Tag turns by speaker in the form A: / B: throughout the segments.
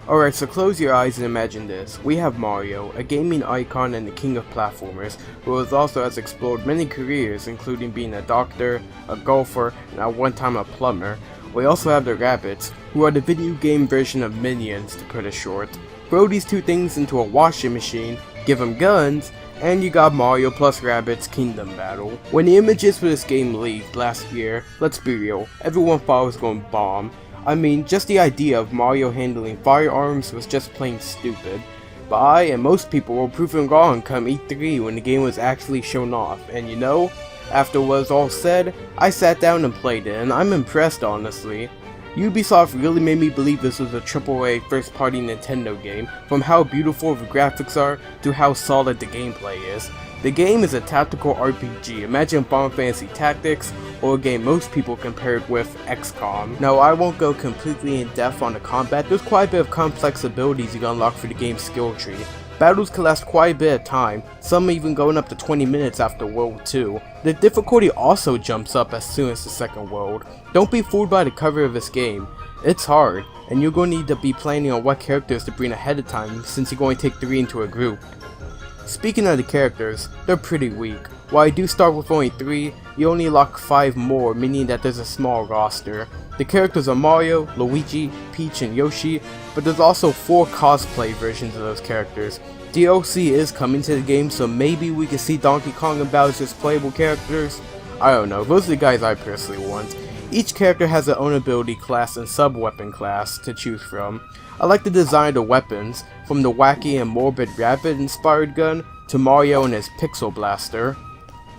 A: Alright, so close your eyes and imagine this. We have Mario, a gaming icon and the king of platformers, who has explored many careers, including being a doctor, a golfer, and at one time a plumber. We also have the Rabbids, who are the video game version of Minions, to put it short. Throw these two things into a washing machine, give them guns, and you got Mario plus Rabbids Kingdom Battle. When the images for this game leaked last year, let's be real, everyone thought it was going to bomb. I mean, just the idea of Mario handling firearms was just plain stupid. But I and most people were proven wrong come E3 when the game was actually shown off, and you know, after what was all said, I sat down and played it, and I'm impressed honestly. Ubisoft really made me believe this was a AAA first-party Nintendo game, from how beautiful the graphics are to how solid the gameplay is. The game is a tactical RPG, imagine Final Fantasy Tactics, or a game most people compare it with XCOM. Now I won't go completely in depth on the combat, there's quite a bit of complex abilities you can unlock for the game's skill tree. Battles can last quite a bit of time, some even going up to 20 minutes after World 2. The difficulty also jumps up as soon as the second world. Don't be fooled by the cover of this game. It's hard, and you're going to need to be planning on what characters to bring ahead of time since you're going to take 3 into a group. Speaking of the characters, they're pretty weak. While I do start with only 3, you only unlock 5 more, meaning that there's a small roster. The characters are Mario, Luigi, Peach, and Yoshi, but there's also 4 cosplay versions of those characters. DLC is coming to the game, so maybe we can see Donkey Kong and Bowser's playable characters? I don't know, those are the guys I personally want. Each character has their own ability class and sub-weapon class to choose from. I like the design of the weapons, from the wacky and morbid Rabbid inspired gun to Mario and his Pixel Blaster.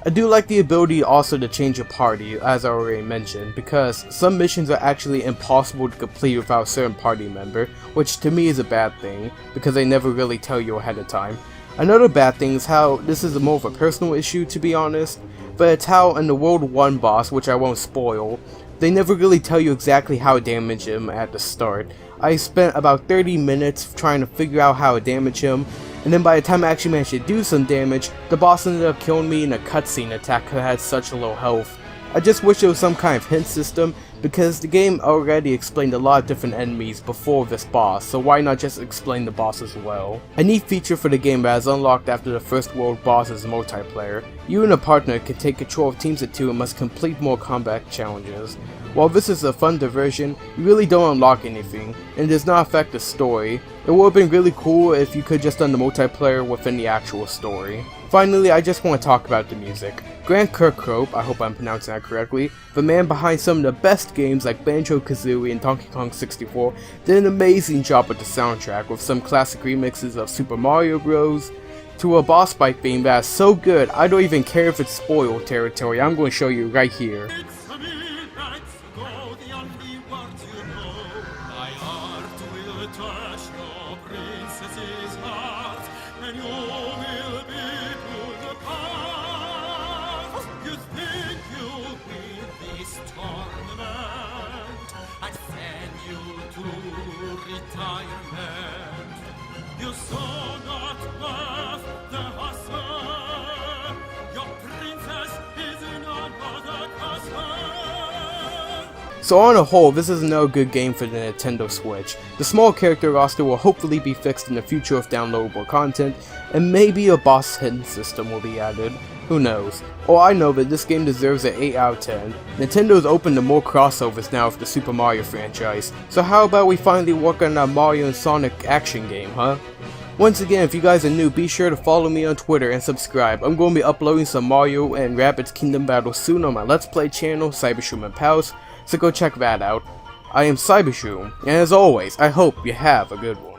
A: I do like the ability also to change your party, as I already mentioned, because some missions are actually impossible to complete without a certain party member, which to me is a bad thing, because they never really tell you ahead of time. Another bad thing is how this is more of a personal issue, to be honest, but it's how in the World 1 boss, which I won't spoil, they never really tell you exactly how to damage him at the start. I spent about 30 minutes trying to figure out how to damage him, and then by the time I actually managed to do some damage, the boss ended up killing me in a cutscene attack because I had such low health. I just wish there was some kind of hint system, because the game already explained a lot of different enemies before this boss, so why not just explain the boss as well? A neat feature for the game that is unlocked after the first world boss is multiplayer. You and a partner can take control of teams of 2 and must complete more combat challenges. While this is a fun diversion, you really don't unlock anything, and it does not affect the story. It would have been really cool if you could just done the multiplayer within the actual story. Finally, I just want to talk about the music. Grant Kirkhope, I hope I'm pronouncing that correctly, the man behind some of the best games like Banjo-Kazooie and Donkey Kong 64, did an amazing job with the soundtrack, with some classic remixes of Super Mario Bros. To a boss fight theme that is so good, I don't even care if it's spoiled territory. I'm going to show you right here.
B: You saw not love the hustler. Your princess is none other hustler.
A: So on a whole, this is no good game for the Nintendo Switch. The small character roster will hopefully be fixed in the future with downloadable content, and maybe a boss hidden system will be added. Who knows? All I know that this game deserves an 8 out of 10. Nintendo is open to more crossovers now with the Super Mario franchise, so how about we finally work on that Mario and Sonic action game, huh? Once again, if you guys are new, be sure to follow me on Twitter and subscribe. I'm going to be uploading some Mario and Rabbids Kingdom Battle soon on my Let's Play channel, Cybershroom and Pals, so go check that out. I am Cybershroom, and as always, I hope you have a good one.